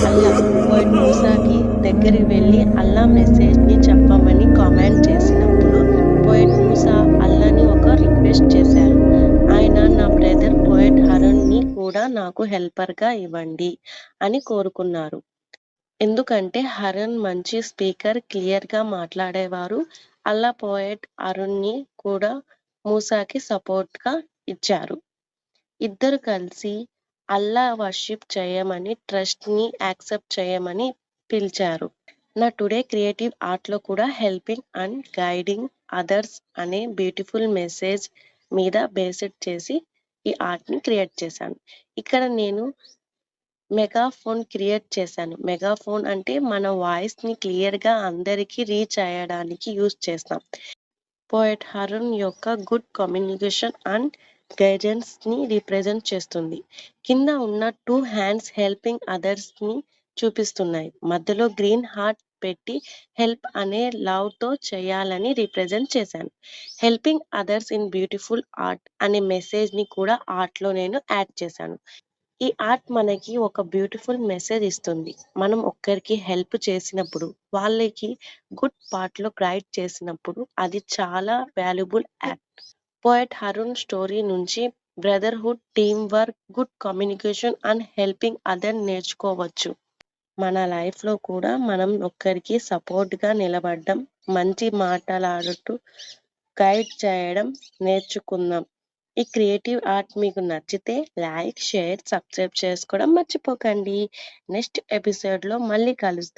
అల్లా poet మూసాకి దగ్గరికి వెళ్లి అల్లా మెసేజ్‌ని చెప్పమని కామెంట్ చేసినప్పుడు పోయిట్ మూసా అల్లాని ఒక రిక్వెస్ట్ చేశారు. ఆయన నా బ్రదర్ పోయెట్ హరన్‌ని కూడా నాకు హెల్పర్‌గా ఇవ్వండి అని కోరుకున్నారు. ఎందుకంటే హరన్ మంచి స్పీకర్, క్లియర్‌గా మాట్లాడేవారు. అల్లా పోయెట్ అరుణ్‌ని కూడా మూసాకి సపోర్ట్‌గా ఇచ్చారు. ఇద్దరు కలిసి అల్లా వర్షిప్ చేయమని ట్రస్ట్‌ని యాక్సెప్ట్ చేయమని పిలిచారు. నా టుడే క్రియేటివ్ ఆర్ట్‌లో కూడా హెల్పింగ్ అండ్ గైడింగ్ అదర్స్ అనే బ్యూటిఫుల్ మెసేజ్ మీద బేస్డ్ చేసి ఈ ఆర్ట్‌ని క్రియేట్ చేశాను. ఇక్కడ నేను మెగాఫోన్ క్రియేట్ చేశాను. మెగాఫోన్ అంటే మన వాయిస్‌ని క్లియర్‌గా అందరికీ రీచ్ అయ్యడానికి యూజ్ చేస్తాం. పోయెట్ హరున్ యొక్క గుడ్ కమ్యూనికేషన్ అండ్ గైడెన్స్‌ని రిప్రజెంట్ చేస్తుంది. కింద ఉన్న 2 హ్యాండ్స్ హెల్పింగ్ అదర్స్‌ని చూపిస్తున్నాయి. మధ్యలో గ్రీన్ హార్ట్ పెట్టి హెల్ప్ అనే లవ్‌తో చేయాలని రిప్రజెంట్ చేశాను. Helping others in beautiful art అనే మెసేజ్‌ని కూడా ఆర్ట్‌లో నేను యాడ్ చేశాను. ఈ ఆర్ట్ మనకి ఒక బ్యూటిఫుల్ మెసేజ్ ఇస్తుంది. మనం ఒక్కరికి హెల్ప్ చేసినప్పుడు, వాళ్ళకి గుడ్ పార్ట్‌లో గైడ్ చేసినప్పుడు అది చాలా వాల్యుబుల్ యాక్ట్. పోయెట్ హరున్ స్టోరీ నుంచి brotherhood, team work, good communication and helping other నేర్చుకోవచ్చు. మన లైఫ్‌లో కూడా మనం ఒక్కరికి సపోర్ట్‌గా నిలబడడం, మంచి మాటలాడుతూ గైడ్ చేయడం నేర్చుకుందాం. ఈ క్రియేటివ్ ఆర్ట్ మీకు నచ్చితే లైక్, షేర్, సబ్స్క్రైబ్ చేసుకోవడం మర్చిపోకండి. నెక్స్ట్ ఎపిసోడ్‌లో మళ్ళీ కలుద్దాం.